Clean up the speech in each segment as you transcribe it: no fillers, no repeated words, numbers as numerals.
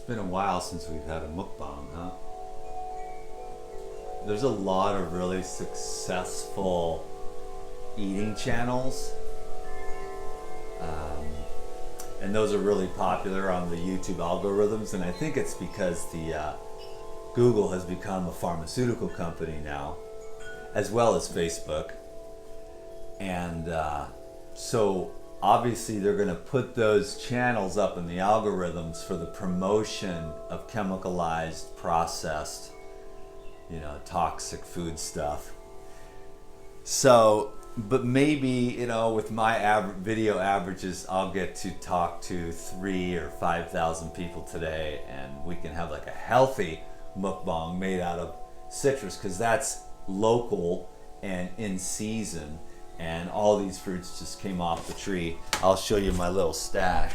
It's been a while since we've had a mukbang, huh? There's a lot of really successful eating channels, um, and those are really popular on the YouTube algorithms. And I think it's because the Google has become a pharmaceutical company now, as well as Facebook, and so obviously they're going to put those channels up in the algorithms for the promotion of chemicalized, processed, toxic food stuff. So, but maybe, with my video averages, I'll get to talk to 3 or 5,000 people today, and we can have like a healthy mukbang made out of citrus, because that's local and in season. And all these fruits just came off the tree. I'll show you my little stash.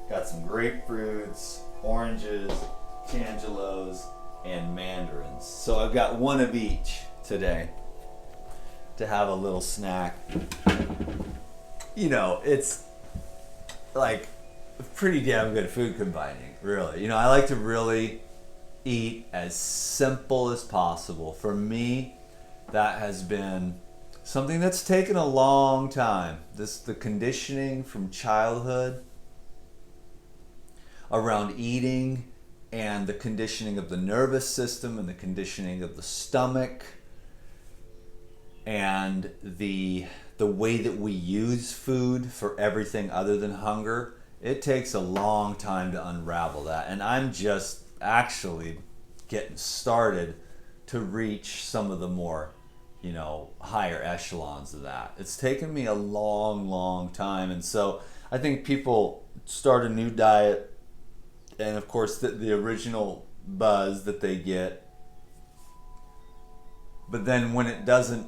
Got some grapefruits, oranges, tangelos, and mandarins. So I've got one of each today to have a little snack. It's like pretty damn good food combining, really. I like to really eat as simple as possible. For me, that has been something that's taken a long time. The conditioning from childhood around eating, and the conditioning of the nervous system, and the conditioning of the stomach, and the way that we use food for everything other than hunger. It takes a long time to unravel that, and I'm just actually getting started to reach some of the more, higher echelons of that. It's taken me a long time, and so I think people start a new diet, and of course the original buzz that they get, but then when it doesn't,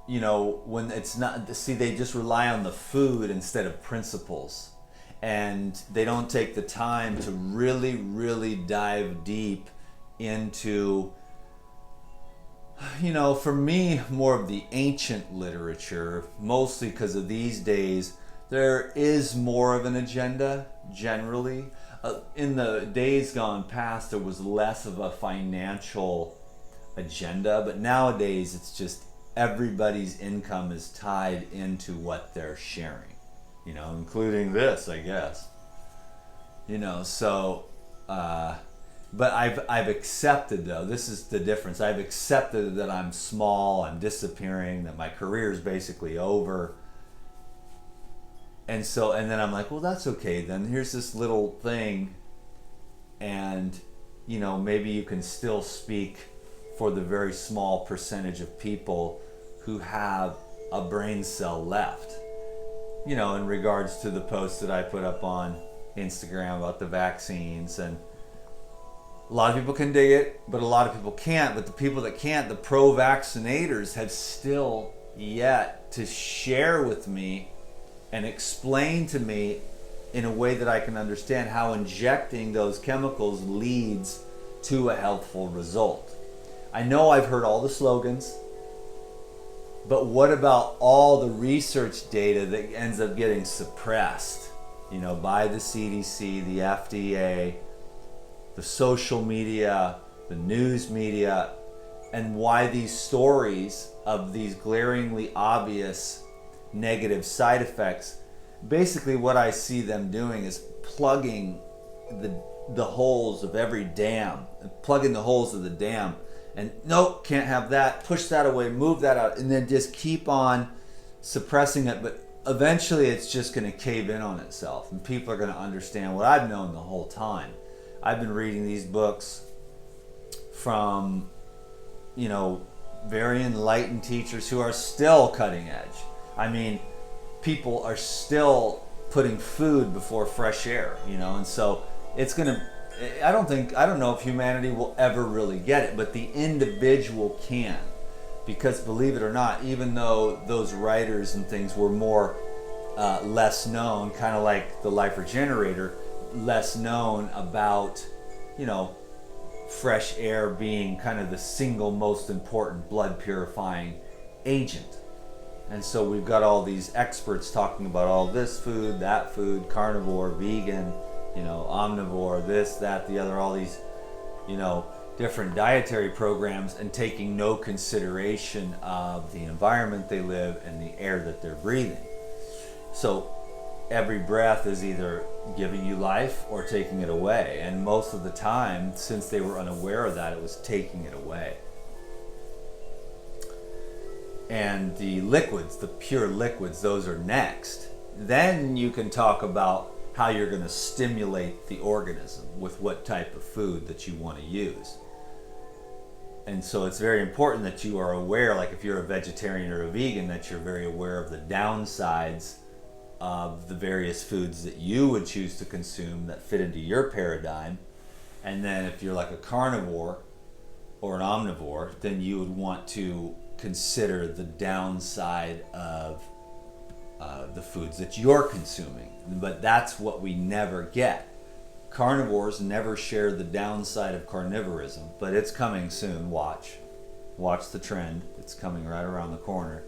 when it's not, see, they just rely on the food instead of principles. And they don't take the time to really dive deep into, for me, more of the ancient literature, mostly because of these days, there is more of an agenda, generally. In the days gone past, there was less of a financial agenda, but nowadays it's just everybody's income is tied into what they're sharing. Including this, I guess. But I've accepted, though, this is the difference. I've accepted that I'm small, I'm disappearing, that my career is basically over. And then I'm like, well, that's okay then. Here's this little thing, and, maybe you can still speak for the very small percentage of people who have a brain cell left. In regards to the post that I put up on Instagram about the vaccines. And a lot of people can dig it, but a lot of people can't. But the people that can't, the pro-vaccinators, have still yet to share with me and explain to me in a way that I can understand how injecting those chemicals leads to a healthful result. I know I've heard all the slogans, but what about all the research data that ends up getting suppressed, by the CDC, the FDA, the social media, the news media, and why these stories of these glaringly obvious negative side effects, basically what I see them doing is plugging the holes of every dam, plugging the holes of the dam. And nope, can't have that, push that away, move that out, and then just keep on suppressing it. But eventually it's just going to cave in on itself, and people are going to understand what I've known the whole time. I've been reading these books from, very enlightened teachers who are still cutting edge. I mean, people are still putting food before fresh air, and so it's going to, I don't know if humanity will ever really get it, but the individual can. Because believe it or not, even though those writers and things were more less known, kind of like the Life Regenerator, less known about, fresh air being kind of the single most important blood purifying agent. And so we've got all these experts talking about all this food, that food, carnivore, vegan, omnivore, this, that, the other, all these, different dietary programs, and taking no consideration of the environment they live and the air that they're breathing. So every breath is either giving you life or taking it away. And most of the time, since they were unaware of that, it was taking it away. And the liquids, the pure liquids, those are next. Then you can talk about how you're going to stimulate the organism with what type of food that you want to use. And so it's very important that you are aware, like if you're a vegetarian or a vegan, that you're very aware of the downsides of the various foods that you would choose to consume that fit into your paradigm. And then if you're like a carnivore or an omnivore, then you would want to consider the downside of the foods that you're consuming. But that's what we never get. Carnivores never share the downside of carnivorism, but it's coming soon. Watch the trend. It's coming right around the corner.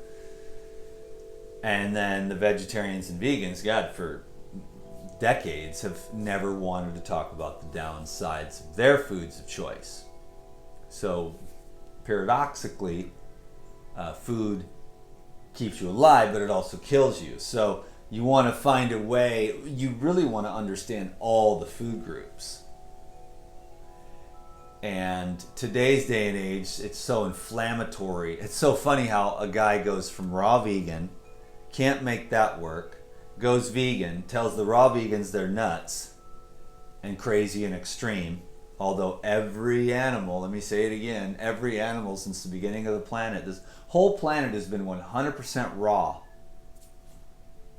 And then the vegetarians and vegans, God, for decades have never wanted to talk about the downsides of their foods of choice. So paradoxically, food keeps you alive, but it also kills you. So you want to find a way, you really want to understand all the food groups. And today's day and age, it's so inflammatory. It's so funny how a guy goes from raw vegan, can't make that work, goes vegan, tells the raw vegans they're nuts and crazy and extreme. Although every animal, let me say it again, every animal since the beginning of the planet, this whole planet has been 100% raw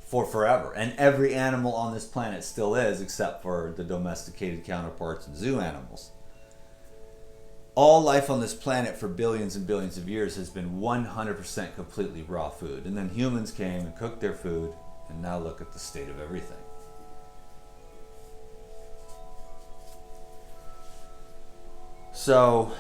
for forever. And every animal on this planet still is, except for the domesticated counterparts and zoo animals. All life on this planet for billions and billions of years has been 100% completely raw food. And then humans came and cooked their food, and now look at the state of everything. So,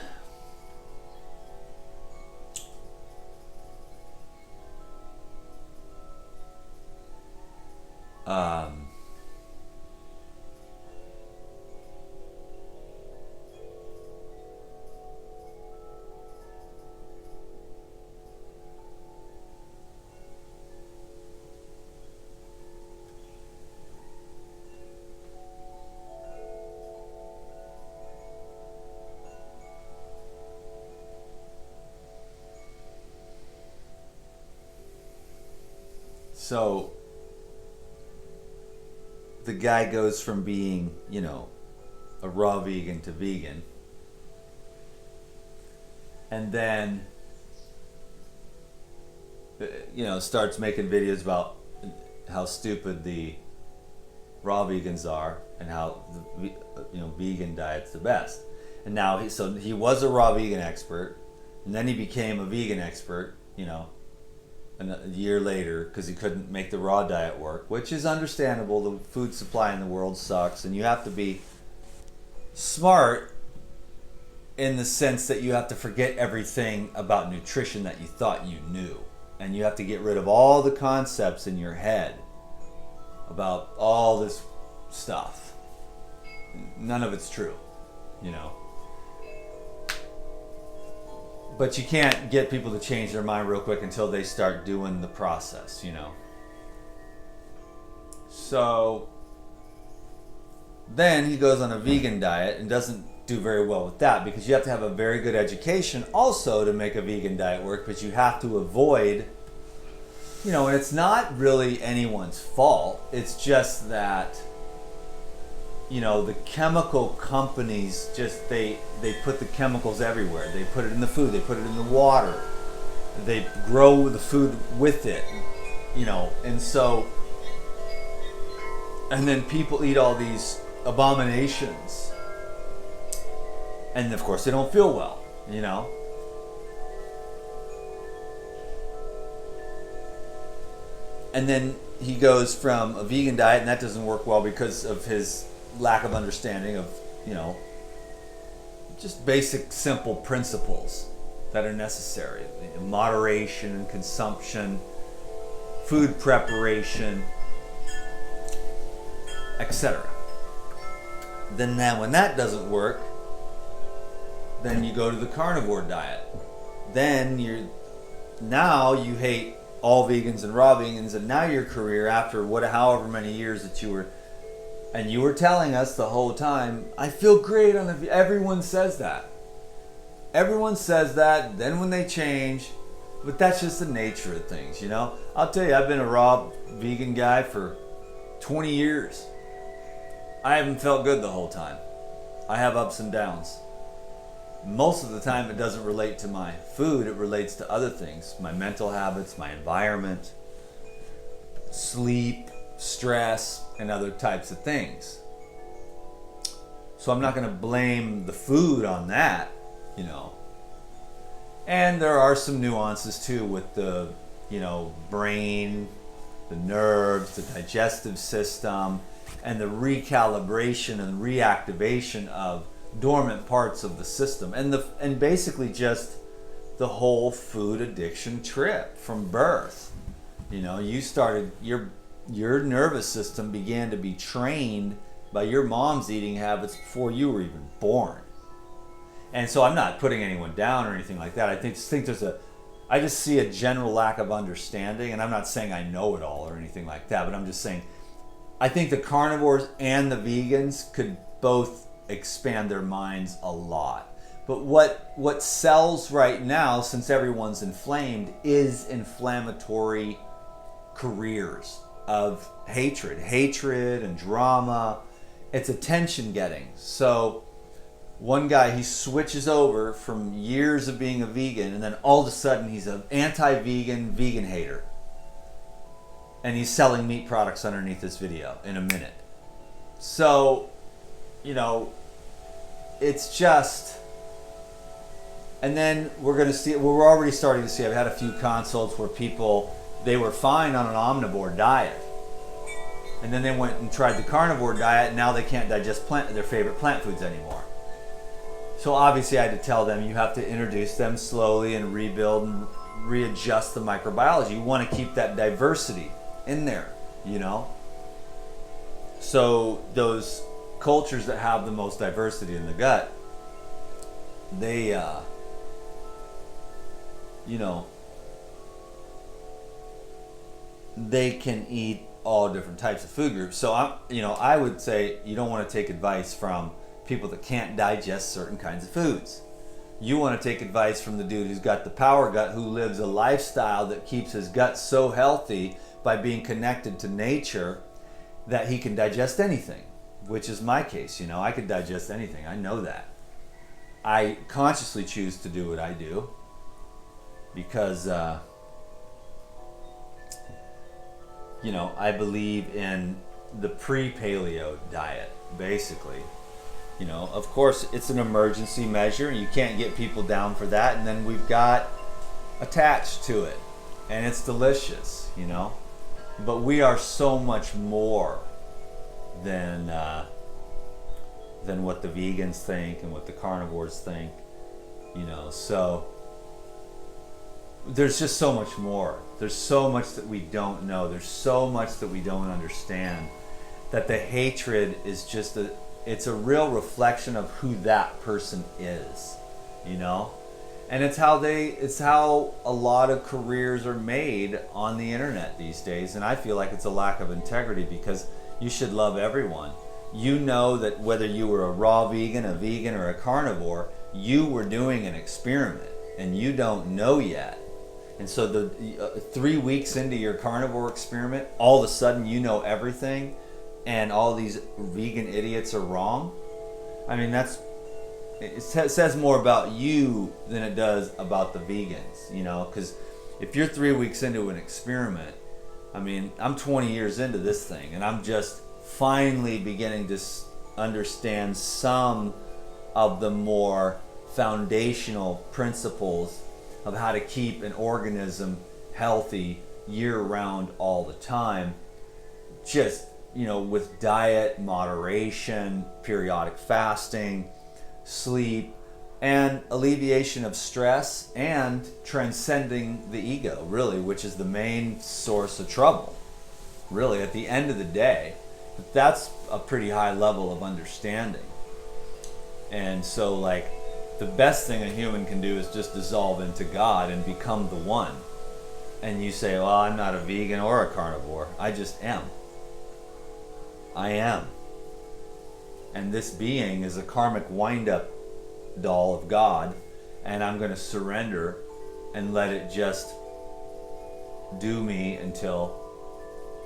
So the guy goes from being, a raw vegan to vegan. And then, starts making videos about how stupid the raw vegans are and how the vegan diet's the best. And now he was a raw vegan expert, and then he became a vegan expert, a year later because he couldn't make the raw diet work, which is understandable. The food supply in the world sucks, and you have to be smart in the sense that you have to forget everything about nutrition that you thought you knew, and you have to get rid of all the concepts in your head about all this stuff. None of it's true, But you can't get people to change their mind real quick until they start doing the process, So then he goes on a vegan diet and doesn't do very well with that, because you have to have a very good education also to make a vegan diet work, but you have to avoid, and it's not really anyone's fault. It's just that, the chemical companies just, they put the chemicals everywhere. They put it in the food, they put it in the water, they grow the food with it, and so, and then people eat all these abominations, and of course they don't feel well, and then he goes from a vegan diet, and that doesn't work well because of his lack of understanding of, just basic simple principles that are necessary. Moderation and consumption, food preparation, etc. Then when that doesn't work, then you go to the carnivore diet. Then now you hate all vegans and raw vegans, and now your career, after however many years that you were telling us the whole time, I feel great on the. Everyone says that. Everyone says that. Then when they change, but that's just the nature of things, you know. I'll tell you, I've been a raw vegan guy for 20 years. I haven't felt good the whole time. I have ups and downs. Most of the time it doesn't relate to my food, it relates to other things. My mental habits, my environment, sleep, stress, and other types of things. So I'm not going to blame the food on that, you know. And there are some nuances too with the, you know, brain, the nerves, the digestive system, and the recalibration and reactivation of dormant parts of the system, and basically just the whole food addiction trip from birth. You know, you started your nervous system began to be trained by your mom's eating habits before you were even born. And so I'm not putting anyone down or anything like that. I just see a general lack of understanding, and I'm not saying I know it all or anything like that, but I'm just saying I think the carnivores and the vegans could both expand their minds a lot. But what sells right now, since everyone's inflamed, is inflammatory careers of hatred and drama. It's attention getting. So one guy, he switches over from years of being a vegan, and then all of a sudden he's an anti-vegan vegan hater, and he's selling meat products underneath this video in a minute. So, you know, it's just, and then we're already starting to see, I've had a few consults where people, they were fine on an omnivore diet, and then they went and tried the carnivore diet, and now they can't digest their favorite plant foods anymore. So obviously I had to tell them, you have to introduce them slowly and rebuild and readjust the microbiology. You want to keep that diversity in there, you know? So those cultures that have the most diversity in the gut, they, you know, they can eat all different types of food groups. So I would say you don't want to take advice from people that can't digest certain kinds of foods. You want to take advice from the dude who's got the power gut, who lives a lifestyle that keeps his gut so healthy by being connected to nature that he can digest anything, which is my case. You know, I could digest anything. I know that. I consciously choose to do what I do because, you know, I believe in the pre-paleo diet, basically. You know, of course, it's an emergency measure, and you can't get people down for that. And then we've got attached to it, and it's delicious, you know. But we are so much more than what the vegans think and what the carnivores think, you know. So there's just so much more. There's so much that we don't know. There's so much that we don't understand. That the hatred is just it's a real reflection of who that person is, you know? And it's how a lot of careers are made on the internet these days. And I feel like it's a lack of integrity, because you should love everyone. You know that whether you were a raw vegan, a vegan, or a carnivore, you were doing an experiment, and you don't know yet. And so the 3 weeks into your carnivore experiment, all of a sudden you know everything, and all these vegan idiots are wrong. I mean, it says more about you than it does about the vegans, you know, because if you're 3 weeks into an experiment, I mean, I'm 20 years into this thing, and I'm just finally beginning to understand some of the more foundational principles of how to keep an organism healthy year-round all the time. Just, you know, with diet, moderation, periodic fasting, sleep, and alleviation of stress and transcending the ego, really, which is the main source of trouble, really, at the end of the day. But that's a pretty high level of understanding. And so, like, the best thing a human can do is just dissolve into God and become the one. And you say, well, I'm not a vegan or a carnivore. I just am. I am. And this being is a karmic wind-up doll of God, and I'm going to surrender and let it just do me until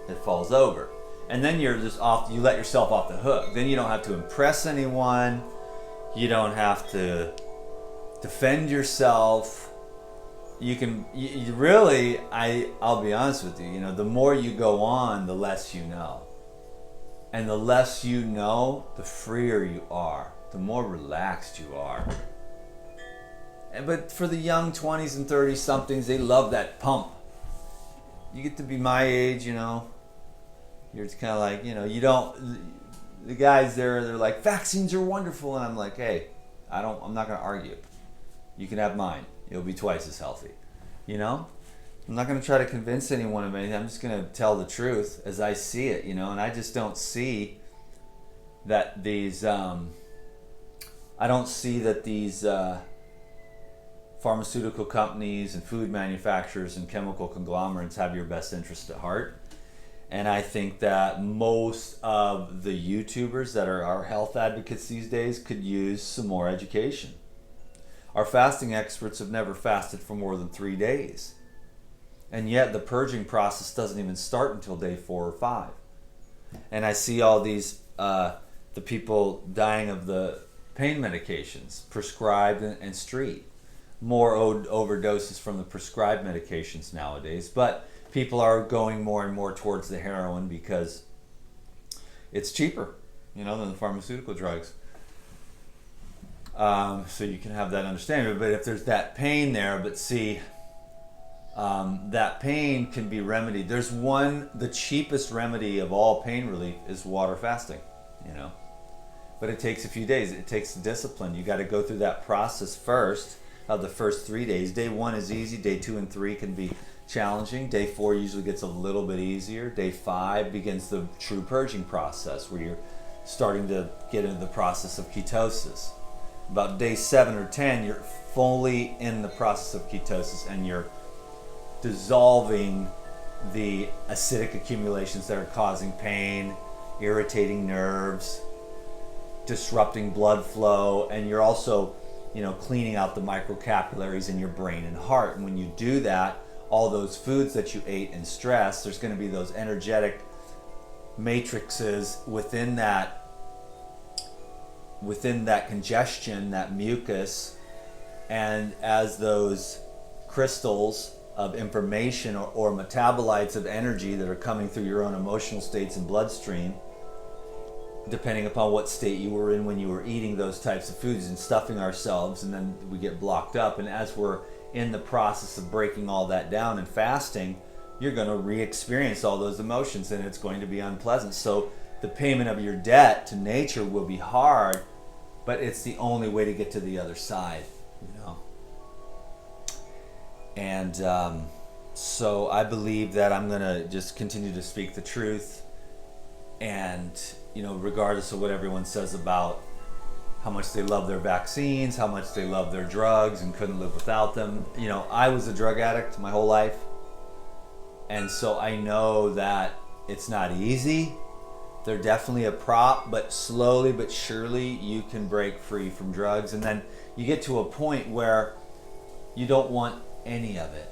it falls over. And then you're just off, you let yourself off the hook. Then you don't have to impress anyone. You don't have to defend yourself. You can, you really, I'll be honest with you, the more you go on, the less you know. And the less you know, the freer you are, the more relaxed you are. But for the young 20s and 30 somethings, they love that pump. You get to be my age, you're just kind of like, you don't, the guys there, they're like, vaccines are wonderful. And I'm like, hey, I'm not going to argue. You can have mine. You'll be twice as healthy. I'm not going to try to convince anyone of anything. I'm just going to tell the truth as I see it, and I just don't see that these, pharmaceutical companies and food manufacturers and chemical conglomerates have your best interest at heart. And I think that most of the YouTubers that are our health advocates these days could use some more education. Our fasting experts have never fasted for more than 3 days. And yet the purging process doesn't even start until day 4 or 5. And I see all these, the people dying of the pain medications, prescribed and street. More overdoses from the prescribed medications nowadays. But people are going more and more towards the heroin because it's cheaper, than the pharmaceutical drugs. So you can have that understanding. But if there's that pain there, but see, that pain can be remedied. There's the cheapest remedy of all pain relief is water fasting, But it takes a few days. It takes discipline. You got to go through that process first of the first 3 days. Day 1 is easy. Day 2 and 3 can be challenging. Day 4 usually gets a little bit easier. Day 5 begins the true purging process where you're starting to get into the process of ketosis. About day 7 or 10, you're fully in the process of ketosis and you're dissolving the acidic accumulations that are causing pain, irritating nerves, disrupting blood flow, and you're also, cleaning out the microcapillaries in your brain and heart. And when you do that, all those foods that you ate in stress, there's going to be those energetic matrices within that congestion, that mucus, and as those crystals of information or metabolites of energy that are coming through your own emotional states and bloodstream, depending upon what state you were in when you were eating those types of foods and stuffing ourselves, and then we get blocked up. And as we're in the process of breaking all that down and fasting, you're going to re-experience all those emotions, and it's going to be unpleasant. So the payment of your debt to nature will be hard, but it's the only way to get to the other side, And so I believe that I'm going to just continue to speak the truth, and regardless of what everyone says about how much they love their vaccines, how much they love their drugs and couldn't live without them. I was a drug addict my whole life, and so I know that it's not easy. They're definitely a prop, but slowly but surely you can break free from drugs, and then you get to a point where you don't want any of it.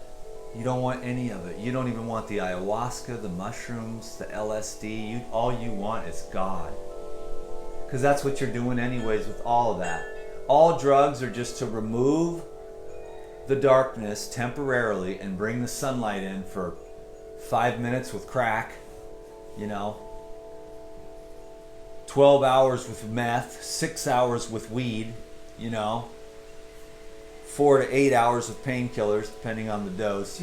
You don't want any of it. You don't even want the ayahuasca, the mushrooms, the LSD. All you want is God. Because that's what you're doing anyways with all of that. All drugs are just to remove the darkness temporarily and bring the sunlight in for 5 minutes with crack, 12 hours with meth, 6 hours with weed, 4 to 8 hours of painkillers, depending on the dose,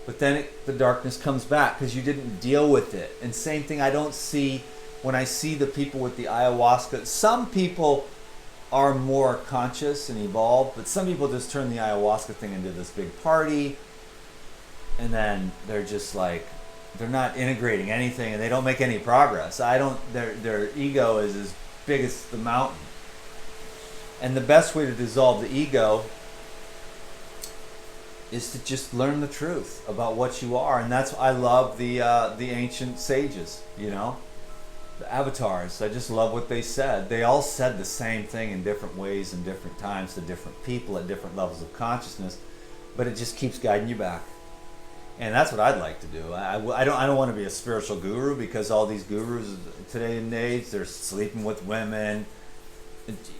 but then the darkness comes back because you didn't deal with it. And same thing I don't see when I see the people with the ayahuasca. Some people are more conscious and evolved, but some people just turn the ayahuasca thing into this big party, and then they're just like, they're not integrating anything, and they don't make any progress. Their ego is as big as the mountain. And the best way to dissolve the ego is to just learn the truth about what you are. And that's why I love the ancient sages, you know, the avatars. I just love what they said. They all said the same thing in different ways and different times to different people at different levels of consciousness, but it just keeps guiding you back. And that's what I'd like to do. I don't want to be a spiritual guru, because all these gurus today in age, they're sleeping with women,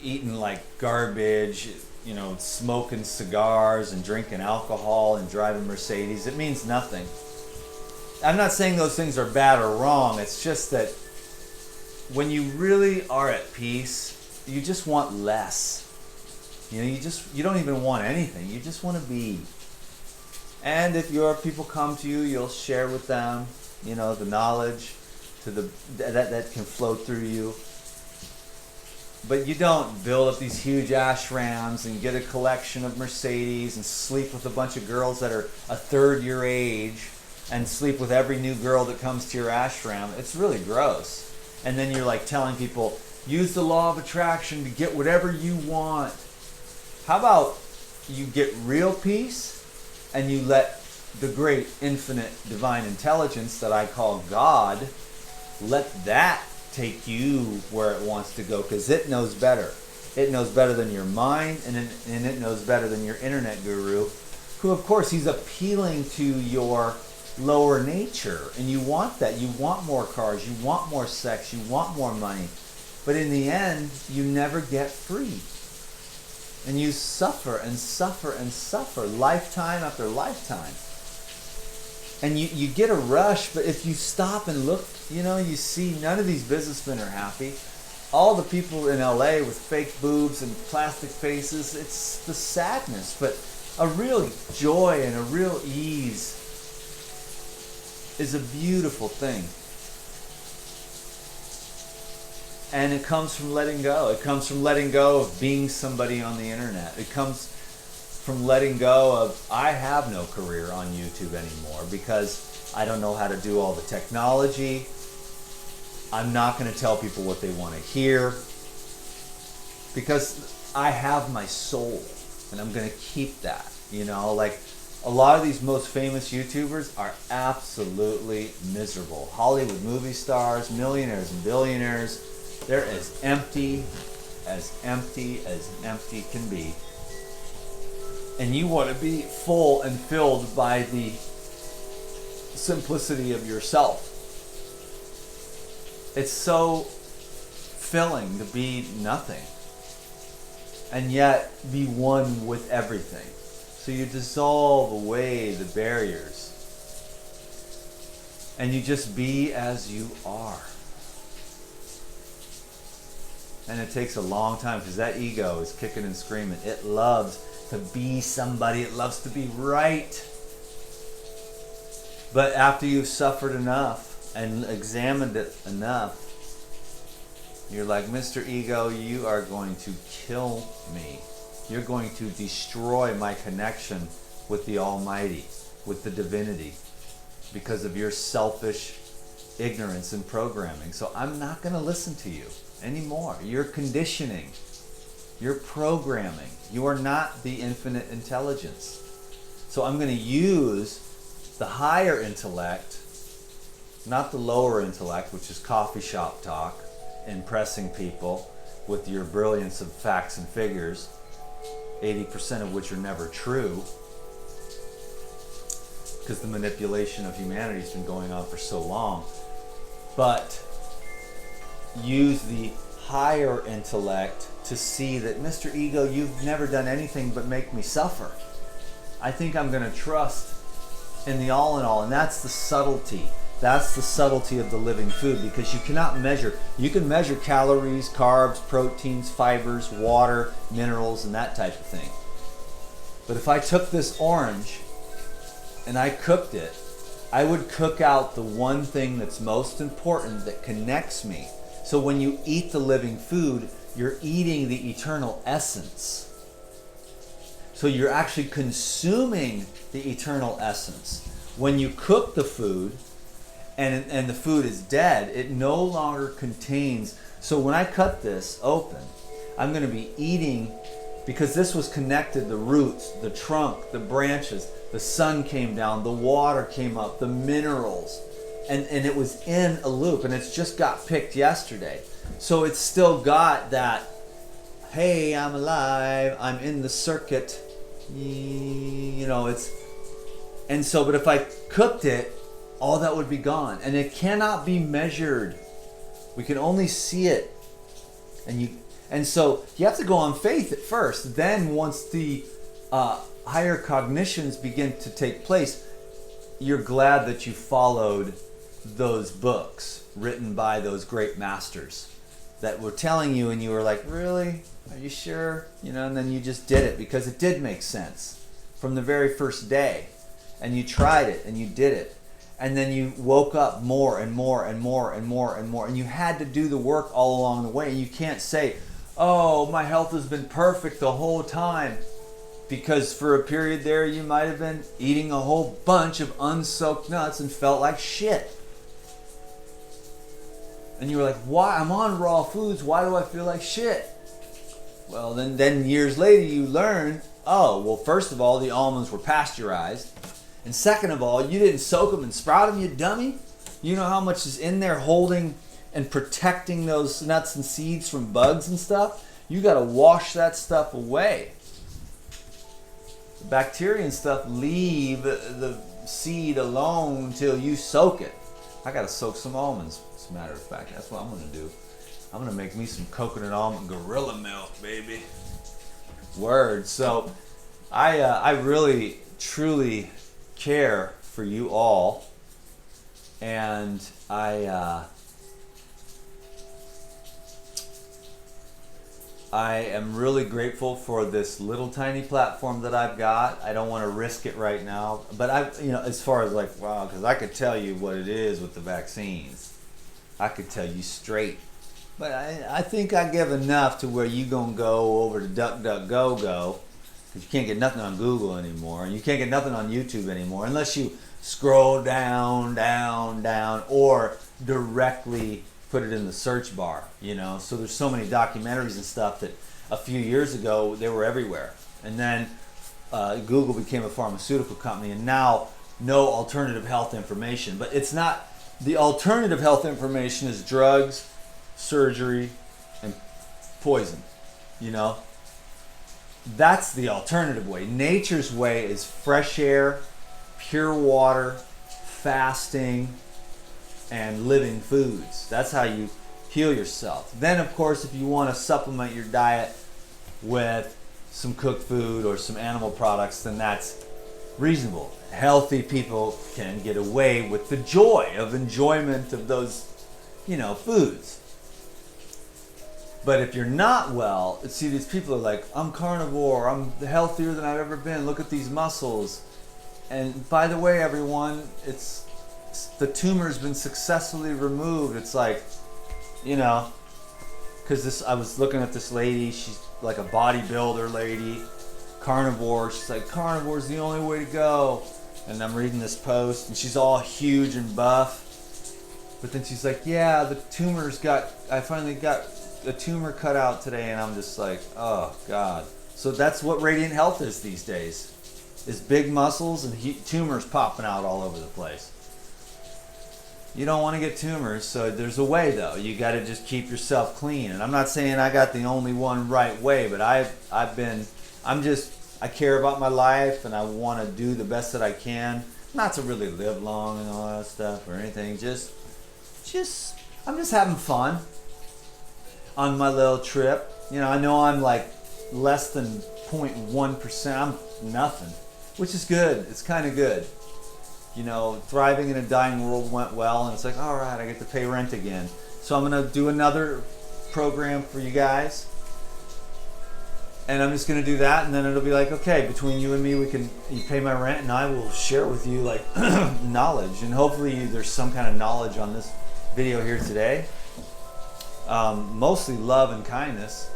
eating like garbage, you know, smoking cigars and drinking alcohol and driving Mercedes. It means nothing. I'm not saying those things are bad or wrong. It's just that when you really are at peace, you just want less. You know, you don't even want anything. You just want to be. And if your people come to you, you'll share with them, you know, the knowledge that can flow through you. But you don't build up these huge ashrams and get a collection of Mercedes and sleep with a bunch of girls that are a third your age and sleep with every new girl that comes to your ashram. It's really gross. And then you're like telling people, use the law of attraction to get whatever you want. How about you get real peace and you let the great infinite divine intelligence that I call God, let that take you where it wants to go, because it knows better. It knows better than your mind, and it knows better than your internet guru, who of course he's appealing to your lower nature, and you want that. You want more cars, you want more sex, you want more money, but in the end you never get free, and you suffer and suffer and suffer lifetime after lifetime. And you get a rush, but if you stop and look, you know, you see none of these businessmen are happy. All the people in LA with fake boobs and plastic faces, it's the sadness. But a real joy and a real ease is a beautiful thing. And it comes from letting go. It comes from letting go of being somebody on the internet. It comes from letting go of, I have no career on YouTube anymore because I don't know how to do all the technology. I'm not going to tell people what they want to hear because I have my soul and I'm going to keep that. You know, like a lot of these most famous YouTubers are absolutely miserable. Hollywood movie stars, millionaires and billionaires, they're as empty as empty can be. And you want to be full and filled by the simplicity of yourself. It's so filling to be nothing and yet be one with everything. So you dissolve away the barriers and you just be as you are. And it takes a long time because that ego is kicking and screaming. It loves to be somebody. It loves to be right. But after you've suffered enough and examined it enough, you're like, Mr. Ego, you are going to kill me. You're going to destroy my connection with the Almighty, with the divinity, because of your selfish ignorance and programming. So I'm not going to listen to you anymore. You're conditioning. You're programming. You are not the infinite intelligence. So I'm going to use the higher intellect, not the lower intellect, which is coffee shop talk, impressing people with your brilliance of facts and figures, 80% of which are never true, because the manipulation of humanity has been going on for so long. But use the higher intellect to see that, Mr. Ego, you've never done anything but make me suffer. I think I'm going to trust in the all in all. And that's the subtlety. That's the subtlety of the living food, because you cannot measure. You can measure calories, carbs, proteins, fibers, water, minerals, and that type of thing. But if I took this orange and I cooked it, I would cook out the one thing that's most important that connects me. So when you eat the living food, you're eating the eternal essence. So you're actually consuming the eternal essence. When you cook the food and the food is dead, it no longer contains. So when I cut this open, I'm going to be eating, because this was connected, the roots, the trunk, the branches, the sun came down, the water came up, the minerals, and it was in a loop, and it's just got picked yesterday. So it's still got that, hey, I'm alive, I'm in the circuit, you know, it's, and so, but if I cooked it, all that would be gone, and it cannot be measured. We can only see it, and so you have to go on faith at first. Then once the higher cognitions begin to take place, you're glad that you followed those books written by those great masters that were telling you, and you were like, really? Are you sure? You know, and then you just did it because it did make sense from the very first day. And you tried it and you did it. And then you woke up more and more and more and more and more. And you had to do the work all along the way. And you can't say, oh, my health has been perfect the whole time. Because for a period there, you might have been eating a whole bunch of unsoaked nuts and felt like shit. And you were like, why? I'm on raw foods. Why do I feel like shit? Well, then years later, you learn, oh, well, first of all, the almonds were pasteurized. And second of all, you didn't soak them and sprout them, you dummy. You know how much is in there holding and protecting those nuts and seeds from bugs and stuff? You got to wash that stuff away. The bacteria and stuff leave the seed alone until you soak it. I got to soak some almonds, as a matter of fact. That's what I'm going to do. I'm going to make me some coconut almond gorilla milk, baby. Word. So I really, truly care for you all, and I am really grateful for this little tiny platform that I've got. I don't want to risk it right now, but as far as like, wow, because I could tell you what it is with the vaccines. I could tell you straight, but I think I give enough to where you gonna go over to DuckDuckGo, because you can't get nothing on Google anymore, and you can't get nothing on YouTube anymore unless you scroll down, or directly put it in the search bar, you know. So there's so many documentaries and stuff that a few years ago they were everywhere, and then Google became a pharmaceutical company, and now no alternative health information. But it's not, the alternative health information is drugs, surgery, and poison, you know. That's the alternative way. Nature's way is fresh air, pure water, fasting, and living foods. That's how you heal yourself. Then, of course, if you want to supplement your diet with some cooked food or some animal products, then that's reasonable. Healthy people can get away with the joy of enjoyment of those, foods. But if you're not well, see, these people are like, I'm carnivore, I'm healthier than I've ever been, look at these muscles. And by the way, everyone, the tumor's been successfully removed. It's like, because I was looking at this lady, she's like a bodybuilder lady, carnivore. She's like, carnivore's the only way to go. And I'm reading this post, and she's all huge and buff. But then she's like, yeah, I finally got a tumor cut out today. And I'm just like, oh God. So that's what radiant health is these days, is big muscles and tumors popping out all over the place. You don't want to get tumors, so there's a way though. You got to just keep yourself clean. And I'm not saying I got the only one right way, but I care about my life, and I want to do the best that I can. Not to really live long and all that stuff or anything. I'm just having fun on my little trip. I know I'm like less than 0.1%. I'm nothing, which is good. It's kind of good. Thriving in a dying world went well, and it's like, all right, I get to pay rent again. So I'm going to do another program for you guys. And I'm just going to do that, and then it'll be like, okay, between you and me, you pay my rent, and I will share with you like knowledge. And hopefully there's some kind of knowledge on this video here today. Mostly love and kindness,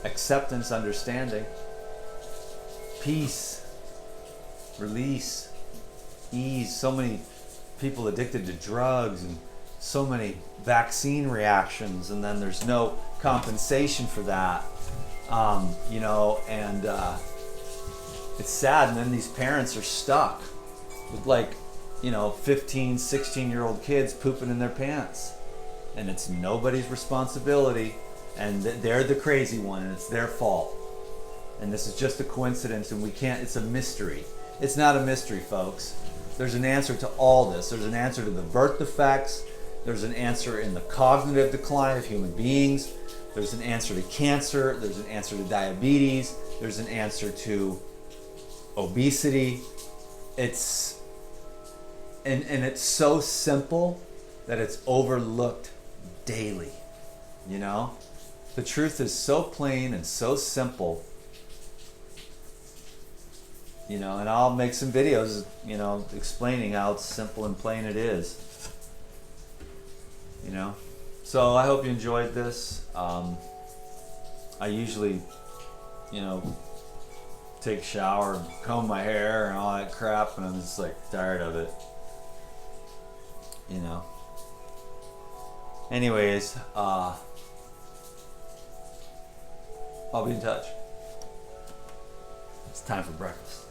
acceptance, understanding, peace, release, ease. So many people addicted to drugs, and so many vaccine reactions, and then there's no compensation for that. And it's sad. And then these parents are stuck with 15, 16-year-old kids pooping in their pants. And it's nobody's responsibility. And they're the crazy one, and it's their fault. And this is just a coincidence, and it's a mystery. It's not a mystery, folks. There's an answer to all this. There's an answer to the birth defects. There's an answer in the cognitive decline of human beings. There's an answer to cancer. There's an answer to diabetes. There's an answer to obesity. It's so simple that it's overlooked daily. The truth is so plain and so simple. And I'll make some videos, explaining how simple and plain it is. So I hope you enjoyed this. I usually, take a shower and comb my hair and all that crap, and I'm just tired of it. Anyways, I'll be in touch. It's time for breakfast.